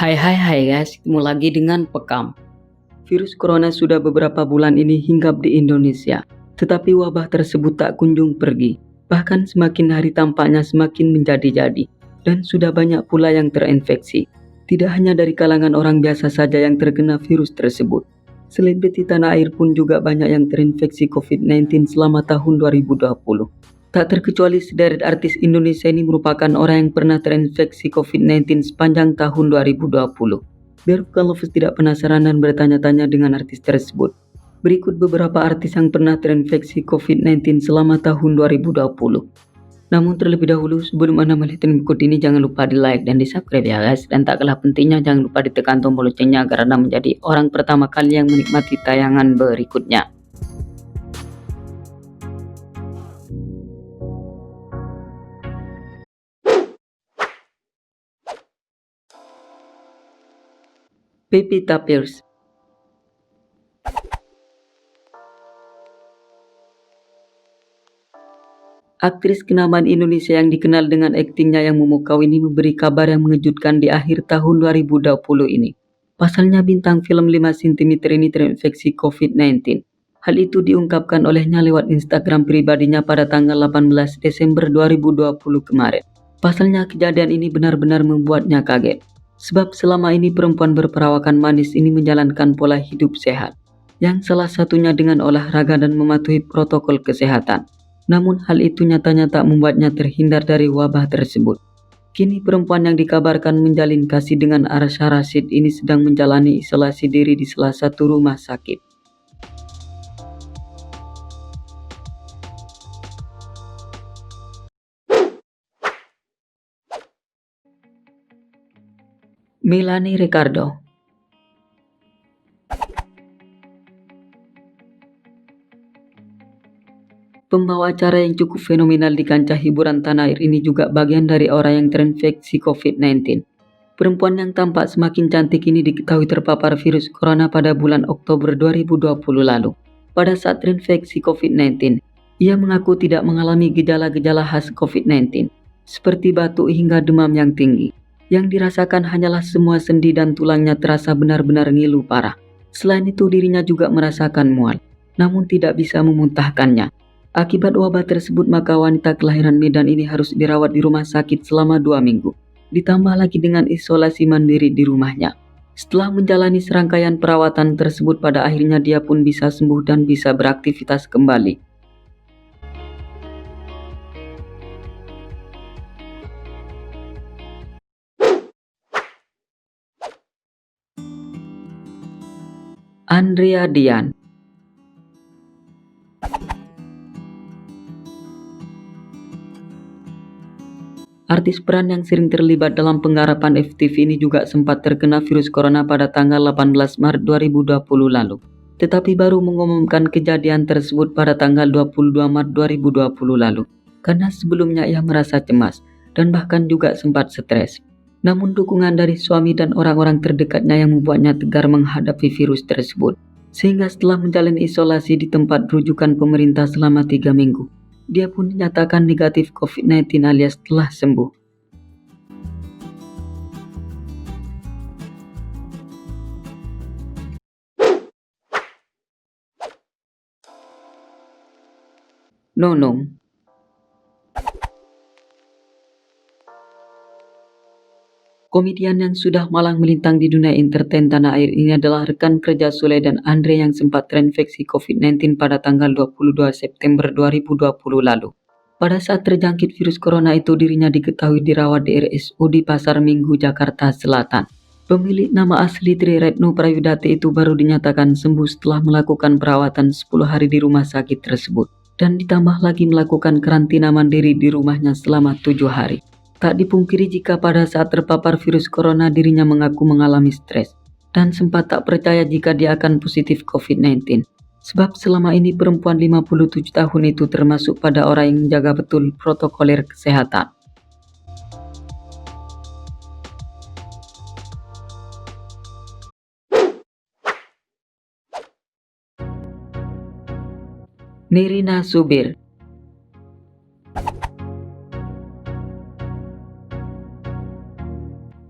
Hai guys, ketemu lagi dengan Pekam. Virus corona sudah beberapa bulan ini hinggap di Indonesia, tetapi wabah tersebut tak kunjung pergi. Bahkan semakin hari tampaknya semakin menjadi-jadi, dan sudah banyak pula yang terinfeksi. Tidak hanya dari kalangan orang biasa saja yang terkena virus tersebut. Selebriti tanah air pun juga banyak yang terinfeksi COVID-19 selama tahun 2020. Tak terkecuali sederet artis Indonesia ini merupakan orang yang pernah terinfeksi COVID-19 sepanjang tahun 2020. Biar bukan lovers tidak penasaran dan bertanya-tanya dengan artis tersebut. Berikut beberapa artis yang pernah terinfeksi COVID-19 selama tahun 2020. Namun terlebih dahulu sebelum Anda melihat berikut ini jangan lupa di like dan di subscribe ya guys. Dan tak kalah pentingnya jangan lupa ditekan tombol loncengnya agar Anda menjadi orang pertama kali yang menikmati tayangan berikutnya. Pevita Pierce. Aktris kenamaan Indonesia yang dikenal dengan aktingnya yang memukau ini memberi kabar yang mengejutkan di akhir tahun 2020 ini. Pasalnya bintang film 5 cm ini terinfeksi COVID-19. Hal itu diungkapkan olehnya lewat Instagram pribadinya pada tanggal 18 Desember 2020 kemarin. Pasalnya kejadian ini benar-benar membuatnya kaget. Sebab selama ini perempuan berperawakan manis ini menjalankan pola hidup sehat, yang salah satunya dengan olahraga dan mematuhi protokol kesehatan. Namun hal itu nyatanya tak membuatnya terhindar dari wabah tersebut. Kini perempuan yang dikabarkan menjalin kasih dengan Arsya Rashid ini sedang menjalani isolasi diri di salah satu rumah sakit. Melanie Ricardo. Pembawa acara yang cukup fenomenal di kancah hiburan tanah air ini juga bagian dari orang yang terinfeksi COVID-19. Perempuan yang tampak semakin cantik ini diketahui terpapar virus corona pada bulan Oktober 2020 lalu. Pada saat terinfeksi COVID-19, ia mengaku tidak mengalami gejala-gejala khas COVID-19, seperti batuk hingga demam yang tinggi. Yang dirasakan hanyalah semua sendi dan tulangnya terasa benar-benar ngilu parah. Selain itu dirinya juga merasakan mual, namun tidak bisa memuntahkannya. Akibat wabah tersebut maka wanita kelahiran Medan ini harus dirawat di rumah sakit selama 2 minggu. Ditambah lagi dengan isolasi mandiri di rumahnya. Setelah menjalani serangkaian perawatan tersebut pada akhirnya dia pun bisa sembuh dan bisa beraktivitas kembali. Andrea Dian. Artis peran yang sering terlibat dalam penggarapan FTV ini juga sempat terkena virus corona pada tanggal 18 Maret 2020 lalu. Tetapi baru mengumumkan kejadian tersebut pada tanggal 22 Maret 2020 lalu. Karena sebelumnya ia merasa cemas dan bahkan juga sempat stres. Namun dukungan dari suami dan orang-orang terdekatnya yang membuatnya tegar menghadapi virus tersebut. Sehingga setelah menjalani isolasi di tempat rujukan pemerintah selama 3 minggu, dia pun dinyatakan negatif COVID-19 alias telah sembuh. Nonong. Komedian yang sudah malang melintang di dunia entertain tanah air ini adalah rekan kerja Sule dan Andre yang sempat terinfeksi COVID-19 pada tanggal 22 September 2020 lalu. Pada saat terjangkit virus corona itu dirinya diketahui dirawat di RSUD Pasar Minggu, Jakarta Selatan. Pemilik nama asli Tri Retno Prayudati itu baru dinyatakan sembuh setelah melakukan perawatan 10 hari di rumah sakit tersebut. Dan ditambah lagi melakukan karantina mandiri di rumahnya selama 7 hari. Tak dipungkiri jika pada saat terpapar virus corona dirinya mengaku mengalami stres dan sempat tak percaya jika dia akan positif COVID-19. Sebab selama ini perempuan 57 tahun itu termasuk pada orang yang menjaga betul protokoler kesehatan. Nirina Zubir.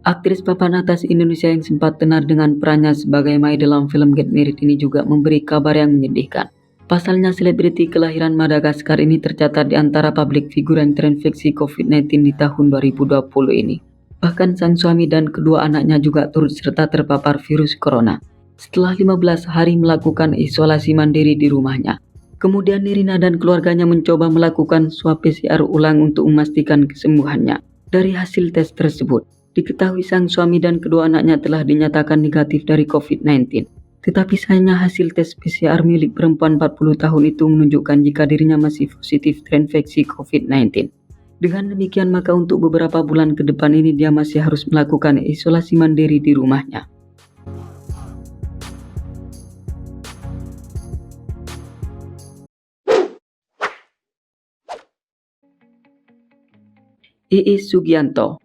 Aktris papan atas Indonesia yang sempat tenar dengan perannya sebagai Mai dalam film Get Married ini juga memberi kabar yang menyedihkan. Pasalnya selebriti kelahiran Madagaskar ini tercatat di antara publik figur yang terinfeksi COVID-19 di tahun 2020 ini. Bahkan sang suami dan kedua anaknya juga turut serta terpapar virus corona setelah 15 hari melakukan isolasi mandiri di rumahnya. Kemudian Nirina dan keluarganya mencoba melakukan swab PCR ulang untuk memastikan kesembuhannya. Dari hasil tes tersebut, diketahui sang suami dan kedua anaknya telah dinyatakan negatif dari COVID-19. Tetapi sayangnya hasil tes PCR milik perempuan 40 tahun itu menunjukkan jika dirinya masih positif terinfeksi COVID-19. Dengan demikian maka untuk beberapa bulan ke depan ini dia masih harus melakukan isolasi mandiri di rumahnya. Iis Sugianto.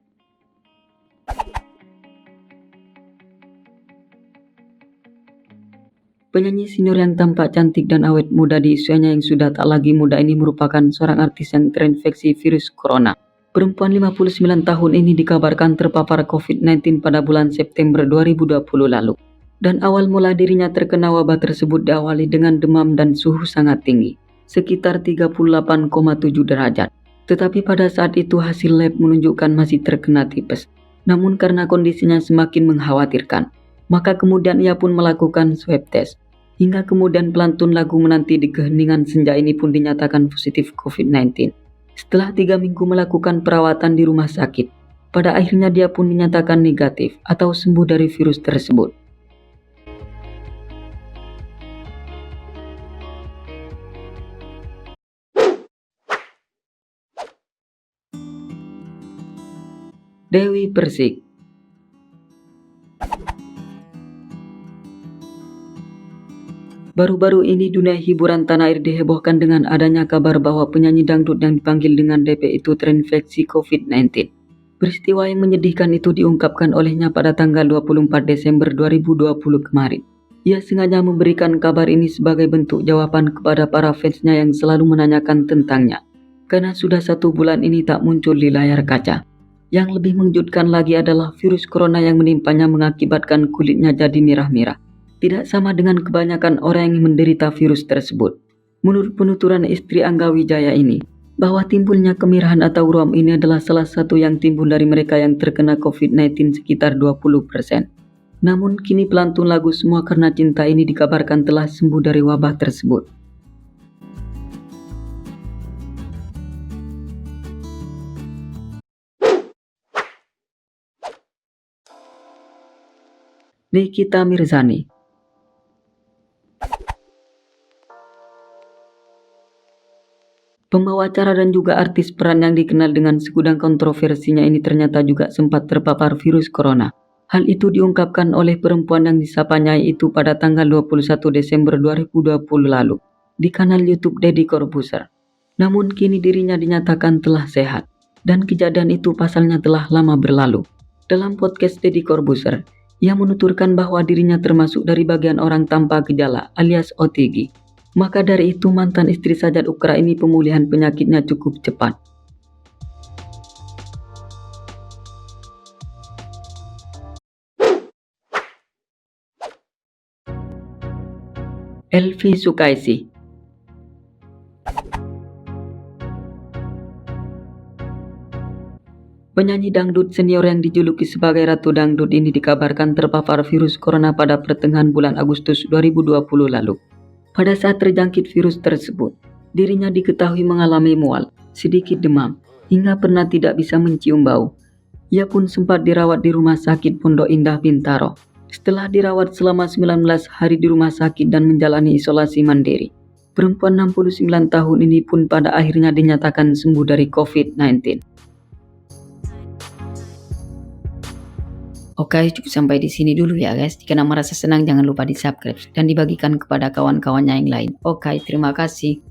Penyanyi senior yang tampak cantik dan awet muda di usianya yang sudah tak lagi muda ini merupakan seorang artis yang terinfeksi virus corona. Perempuan 59 tahun ini dikabarkan terpapar COVID-19 pada bulan September 2020 lalu. Dan awal mula dirinya terkena wabah tersebut diawali dengan demam dan suhu sangat tinggi, sekitar 38,7 derajat. Tetapi pada saat itu hasil lab menunjukkan masih terkena tipes. Namun karena kondisinya semakin mengkhawatirkan, maka kemudian ia pun melakukan swab test. Hingga kemudian pelantun lagu Menanti di Keheningan Senja ini pun dinyatakan positif COVID-19. Setelah 3 minggu melakukan perawatan di rumah sakit, pada akhirnya dia pun dinyatakan negatif atau sembuh dari virus tersebut. Dewi Persik. Baru-baru ini dunia hiburan tanah air dihebohkan dengan adanya kabar bahwa penyanyi dangdut yang dipanggil dengan DP itu terinfeksi COVID-19. Peristiwa yang menyedihkan itu diungkapkan olehnya pada tanggal 24 Desember 2020 kemarin. Ia sengaja memberikan kabar ini sebagai bentuk jawaban kepada para fansnya yang selalu menanyakan tentangnya, karena sudah 1 bulan ini tak muncul di layar kaca. Yang lebih mengejutkan lagi adalah virus corona yang menimpanya mengakibatkan kulitnya jadi merah-merah. Tidak sama dengan kebanyakan orang yang menderita virus tersebut. Menurut penuturan istri Angga Wijaya ini, bahwa timbulnya kemerahan atau ruam ini adalah salah satu yang timbul dari mereka yang terkena COVID-19 sekitar 20%. Namun kini pelantun lagu Semua Karena Cinta ini dikabarkan telah sembuh dari wabah tersebut. Nikita Mirzani. Pembawa acara dan juga artis peran yang dikenal dengan segudang kontroversinya ini ternyata juga sempat terpapar virus corona. Hal itu diungkapkan oleh perempuan yang disapanya itu pada tanggal 21 Desember 2020 lalu di kanal YouTube Deddy Corbuzier. Namun kini dirinya dinyatakan telah sehat dan kejadian itu pasalnya telah lama berlalu. Dalam podcast Deddy Corbuzier, ia menuturkan bahwa dirinya termasuk dari bagian orang tanpa gejala alias OTG. Maka dari itu mantan istri Sajat Ukra ini pemulihan penyakitnya cukup cepat. Elvi Sukaisi. Penyanyi dangdut senior yang dijuluki sebagai Ratu Dangdut ini dikabarkan terpapar virus corona pada pertengahan bulan Agustus 2020 lalu. Pada saat terjangkit virus tersebut, dirinya diketahui mengalami mual, sedikit demam, hingga pernah tidak bisa mencium bau. Ia pun sempat dirawat di Rumah Sakit Pondok Indah Bintaro. Setelah dirawat selama 19 hari di rumah sakit dan menjalani isolasi mandiri, perempuan 69 tahun ini pun pada akhirnya dinyatakan sembuh dari COVID-19. Oke, cukup sampai di sini dulu ya guys. Jika merasa senang jangan lupa di subscribe dan dibagikan kepada kawan-kawannya yang lain. Oke, terima kasih.